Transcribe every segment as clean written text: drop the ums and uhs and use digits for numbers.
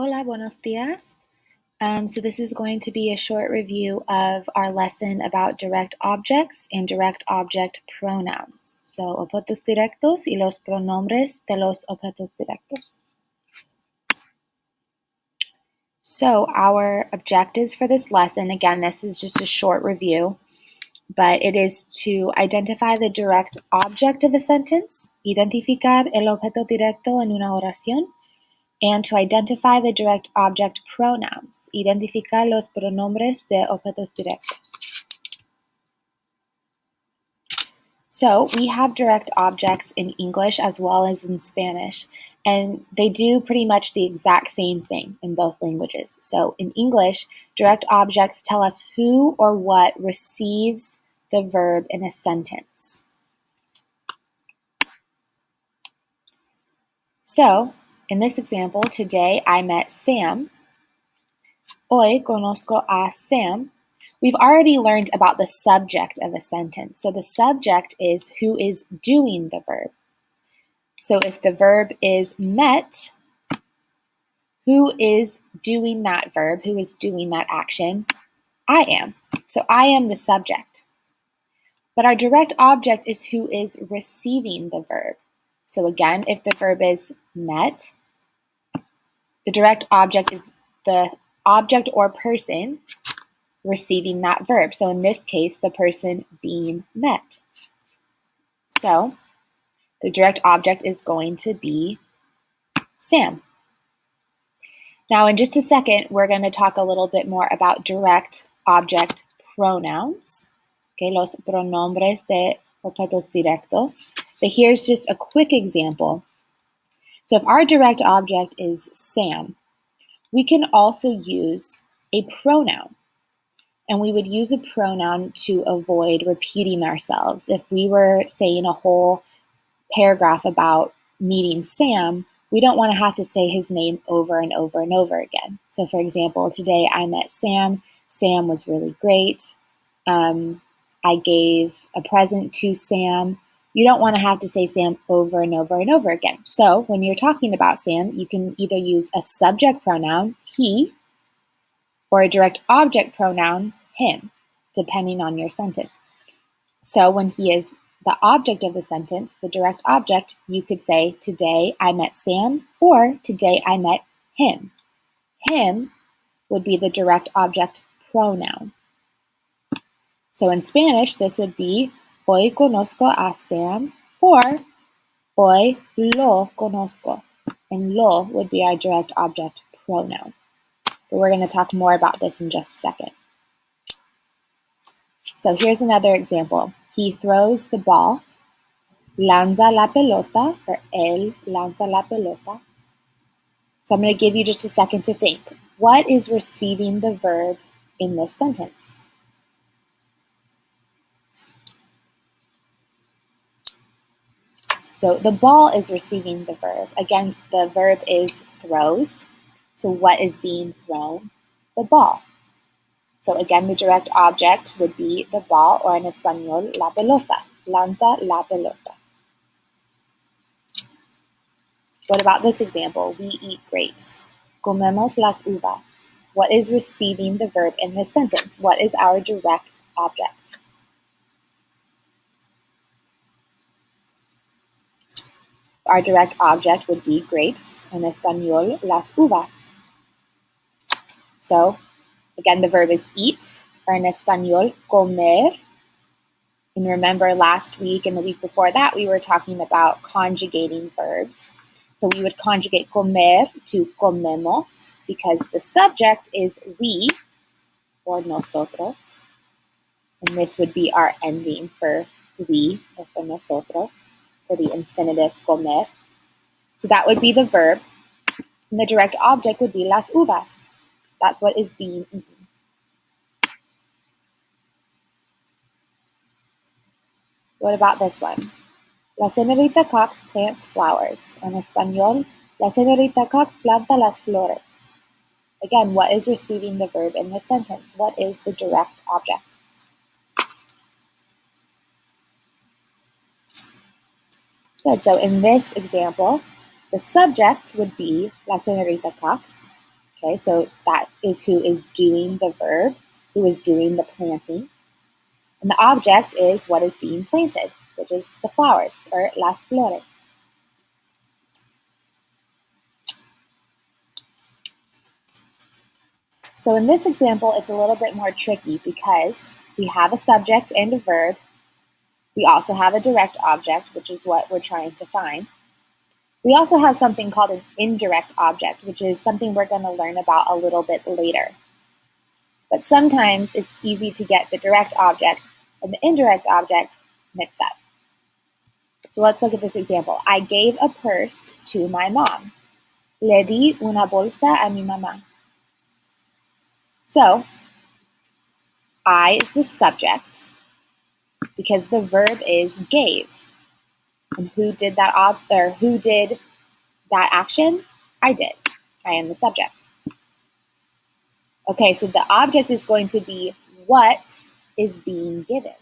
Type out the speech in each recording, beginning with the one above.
Hola, buenos dias. So this is going to be a short review of our lesson about direct objects and direct object pronouns. So, objetos directos y los pronombres de los objetos directos. So, our objectives for this lesson, again, this is just a short review, but it is to identify the direct object of a sentence, identificar el objeto directo en una oración, and to identify the direct object pronouns, identificar los pronombres de objetos directos. So we have direct objects in English as well as in Spanish, and they do pretty much the exact same thing in both languages. So in English, direct objects tell us who or what receives the verb in a sentence. So in this example, today I met Sam. Hoy conozco a Sam. We've already learned about the subject of a sentence. So the subject is who is doing the verb. So if the verb is met, who is doing that verb? Who is doing that action? I am. So I am the subject. But our direct object is who is receiving the verb. So again, if the verb is met, the direct object is the object or person receiving that verb. So in this case, the person being met. So the direct object is going to be Sam. Now in just a second, we're going to talk a little bit more about direct object pronouns, okay, los pronombres de objetos directos. But here's just a quick example. So if our direct object is Sam, we can also use a pronoun. And we would use a pronoun to avoid repeating ourselves. If we were saying a whole paragraph about meeting Sam, we don't want to have to say his name over and over and over again. So for example, today I met Sam. Sam was really great. I gave a present to Sam. You don't want to have to say Sam over and over and over again. So when you're talking about Sam, you can either use a subject pronoun, he, or a direct object pronoun, him, depending on your sentence. So when he is the object of the sentence, the direct object, you could say, today I met Sam, or today I met him. Him would be the direct object pronoun. So in Spanish, this would be, hoy conozco a Sam, or hoy lo conozco. And lo would be our direct object pronoun. But we're going to talk more about this in just a second. So here's another example. He throws the ball, lanza la pelota, or él lanza la pelota. So I'm going to give you just a second to think. What is receiving the verb in this sentence? So the ball is receiving the verb. Again, the verb is throws. So what is being thrown? The ball. So again, the direct object would be the ball, or in español, la pelota. Lanza la pelota. What about this example? We eat grapes. Comemos las uvas. What is receiving the verb in this sentence? What is our direct object? Our direct object would be grapes, in español, las uvas. So, again, the verb is eat, or in español, comer. And remember last week and the week before that, we were talking about conjugating verbs. So we would conjugate comer to comemos because the subject is we, or nosotros. And this would be our ending for we, or for nosotros, for the infinitive comer. So that would be the verb. And the direct object would be las uvas. That's what is being eaten. What about this one? La señorita Cox plants flowers. En español, la señorita Cox planta las flores. Again, what is receiving the verb in this sentence? What is the direct object? Good, so in this example, the subject would be la señorita Cox, Okay, so that is who is doing the verb, who is doing the planting. And the object is what is being planted, which is the flowers, or las flores. So in this example, it's a little bit more tricky because we have a subject and a verb. We also have a direct object, which is what we're trying to find. We also have something called an indirect object, which is something we're going to learn about a little bit later. But sometimes it's easy to get the direct object and the indirect object mixed up. So let's look at this example. I gave a purse to my mom. Le di una bolsa a mi mamá. So, I is the subject because the verb is gave. And who did that action? I did. I am the subject. Okay, so the object is going to be what is being given.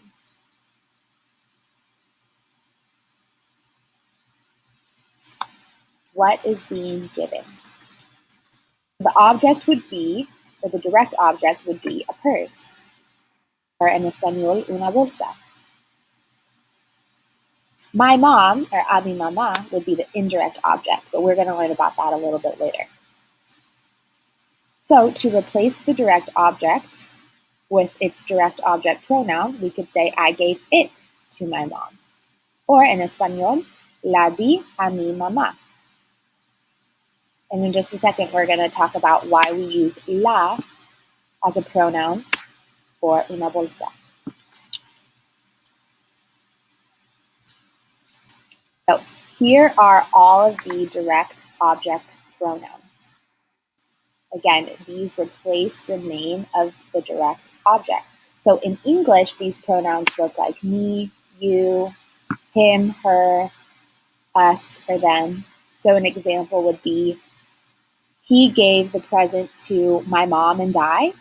What is being given? The object would be, or the direct object would be a purse, or en español, una bolsa. My mom, or a mi mamá, would be the indirect object, but we're going to learn about that a little bit later. So to replace the direct object with its direct object pronoun, we could say, I gave it to my mom. Or en español, la di a mi mamá. And in just a second, we're going to talk about why we use la as a pronoun for una bolsa. So here are all of the direct object pronouns. Again, these replace the name of the direct object. So in English, these pronouns look like me, you, him, her, us, or them. So an example would be, he gave the present to my mom and I.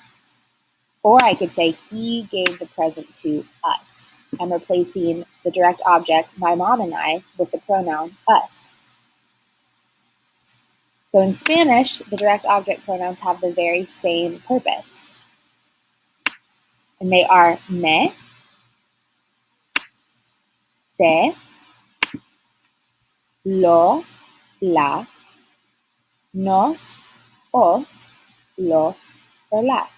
Or I could say, he gave the present to us. I'm replacing the direct object, my mom and I, with the pronoun us. So in Spanish, the direct object pronouns have the very same purpose. And they are me, te, lo, la, nos, os, los, or las.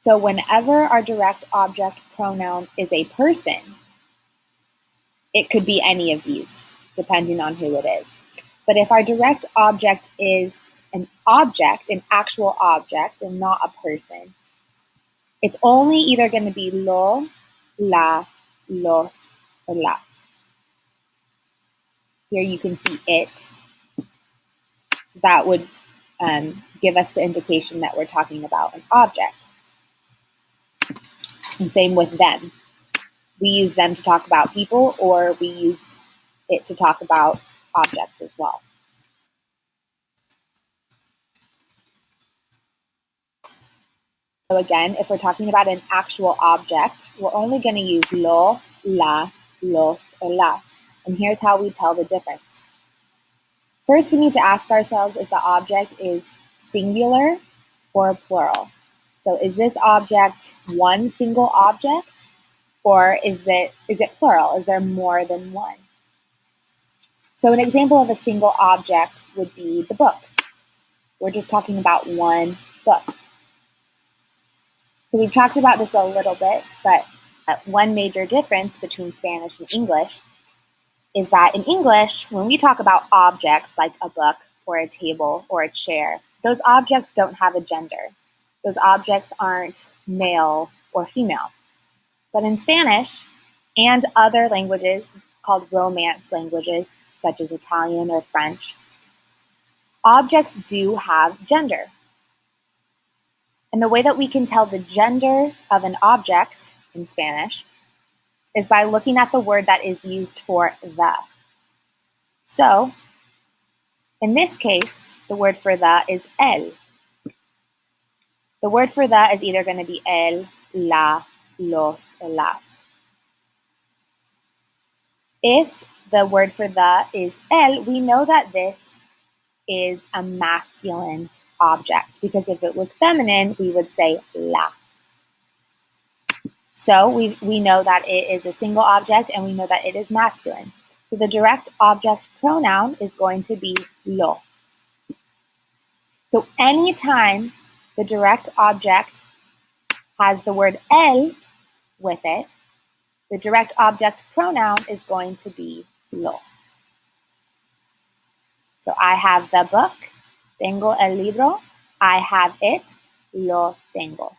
So whenever our direct object pronoun is a person, it could be any of these, depending on who it is. But if our direct object is an object, an actual object, and not a person, it's only either going to be lo, la, los, or las. Here you can see it. So that would give us the indication that we're talking about an object. And same with them. We use them to talk about people, or we use it to talk about objects as well. So again, if we're talking about an actual object, we're only going to use lo, la, los, or las. And here's how we tell the difference. First, we need to ask ourselves if the object is singular or plural. So is this object one single object, or is it plural? Is there more than one? So an example of a single object would be the book. We're just talking about one book. So we've talked about this a little bit, but one major difference between Spanish and English is that in English, when we talk about objects like a book or a table or a chair, those objects don't have a gender. Those objects aren't male or female. But in Spanish and other languages called Romance languages, such as Italian or French, objects do have gender. And the way that we can tell the gender of an object in Spanish is by looking at the word that is used for the. So, in this case, the word for the is el. The word for the is either going to be el, la, los, or las. If the word for the is el, we know that this is a masculine object, because if it was feminine, we would say la. So we know that it is a single object, and we know that it is masculine. So the direct object pronoun is going to be lo. So anytime the direct object has the word el with it, the direct object pronoun is going to be lo. So I have the book, tengo el libro, I have it, lo tengo.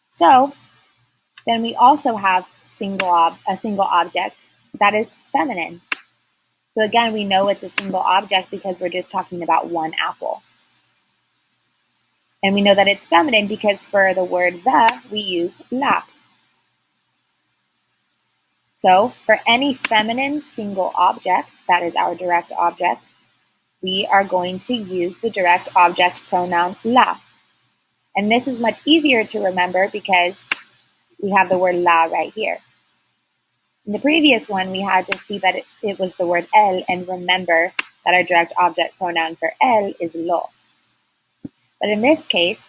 So then we also have a single object that is feminine. So again, we know it's a single object because we're just talking about one apple. And we know that it's feminine because for the word the, we use la. So for any feminine single object, that is our direct object, we are going to use the direct object pronoun la. And this is much easier to remember because we have the word la right here. In the previous one, we had to see that it was the word el and remember that our direct object pronoun for el is lo. But in this case,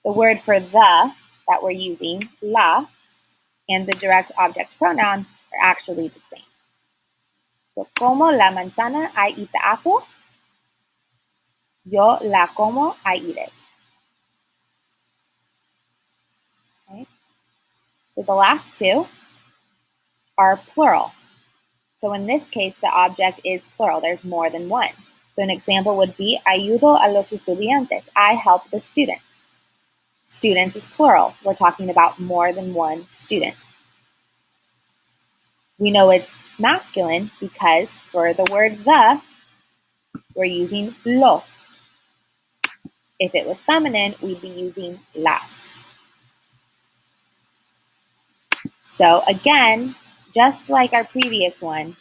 the word for the that we're using, la, and the direct object pronoun are actually the same. So, como la manzana, I eat the apple. Yo la como, I eat it. Okay. So the last two are plural. So in this case, the object is plural. There's more than one. So an example would be, ayudo a los estudiantes. I help the students. Students is plural. We're talking about more than one student. We know it's masculine because for the word the, we're using los. If it was feminine, we'd be using las. So again, just like our previous one,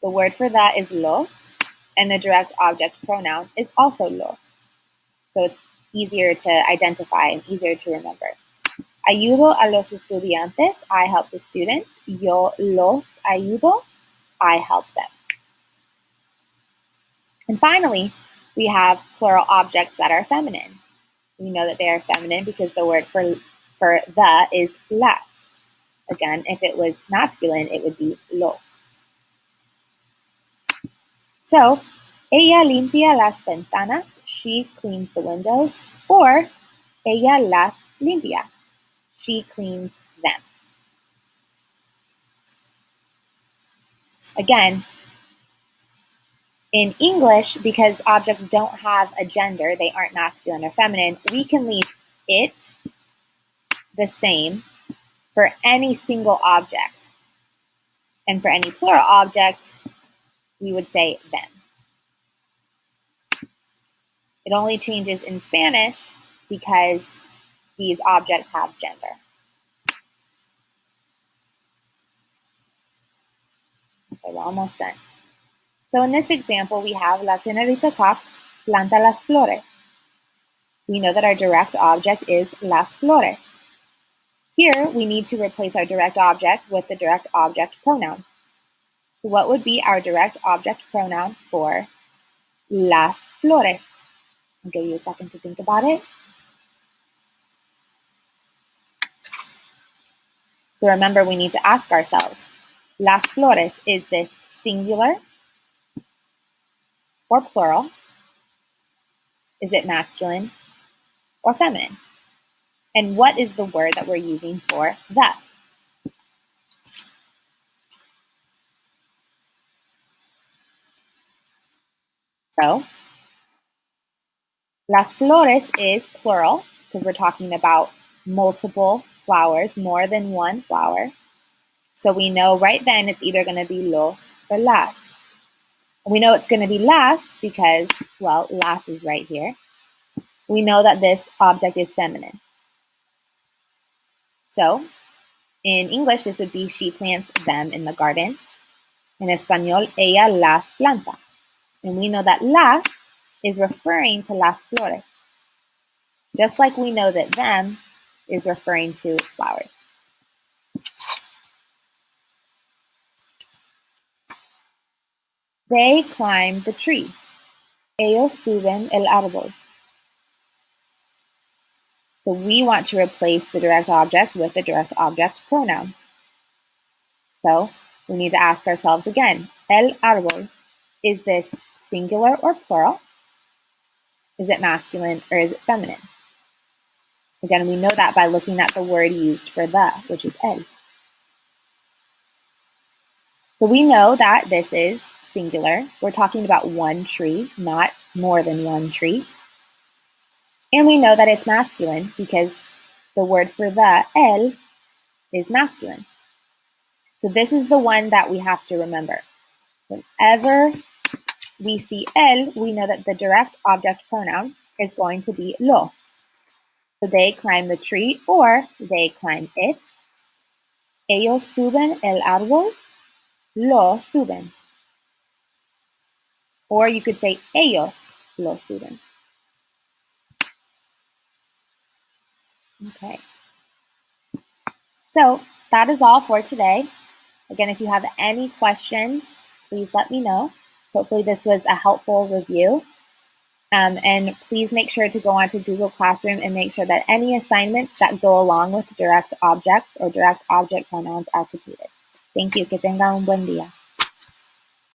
the word for that is los, and the direct object pronoun is also los. So it's easier to identify and easier to remember. Ayudo a los estudiantes. I help the students. Yo los ayudo. I help them. And finally, we have plural objects that are feminine. We know that they are feminine because the word for the is las. Again, if it was masculine, it would be los. So, ella limpia las ventanas. She cleans the windows. Or, ella las limpia. She cleans them. Again, in English, because objects don't have a gender, they aren't masculine or feminine, we can leave it the same for any single object. And for any plural object, we would say them. It only changes in Spanish because these objects have gender. Okay, we're almost done. So in this example, we have La señorita Cox planta las flores. We know that our direct object is las flores. Here, we need to replace our direct object with the direct object pronoun. So what would be our direct object pronoun for las flores? I'll give you a second to think about it. So remember, we need to ask ourselves, las flores, is this singular or plural? Is it masculine or feminine? And what is the word that we're using for the? So, las flores is plural because we're talking about multiple flowers, more than one flower. So we know right then it's either going to be los or las. We know it's going to be las because, well, las is right here. We know that this object is feminine. So in English, this would be she plants them in the garden. In Espanol, ella las planta. And we know that las is referring to las flores. Just like we know that them is referring to flowers. They climb the tree. Ellos suben el árbol. So we want to replace the direct object with the direct object pronoun. So we need to ask ourselves again, el árbol, is this singular or plural? Is it masculine or is it feminine? Again, we know that by looking at the word used for the, which is el. So we know that this is singular. We're talking about one tree, not more than one tree. And we know that it's masculine because the word for the, el, is masculine. So this is the one that we have to remember. Whenever we see el, we know that the direct object pronoun is going to be lo. So they climb the tree or they climb it. Ellos suben el árbol, lo suben. Or you could say ellos lo suben. Okay. So that is all for today. Again, if you have any questions, please let me know. Hopefully this was a helpful review. And please make sure to go onto Google Classroom and make sure that any assignments that go along with direct objects or direct object pronouns are completed. Thank you. Que tenga un buen día.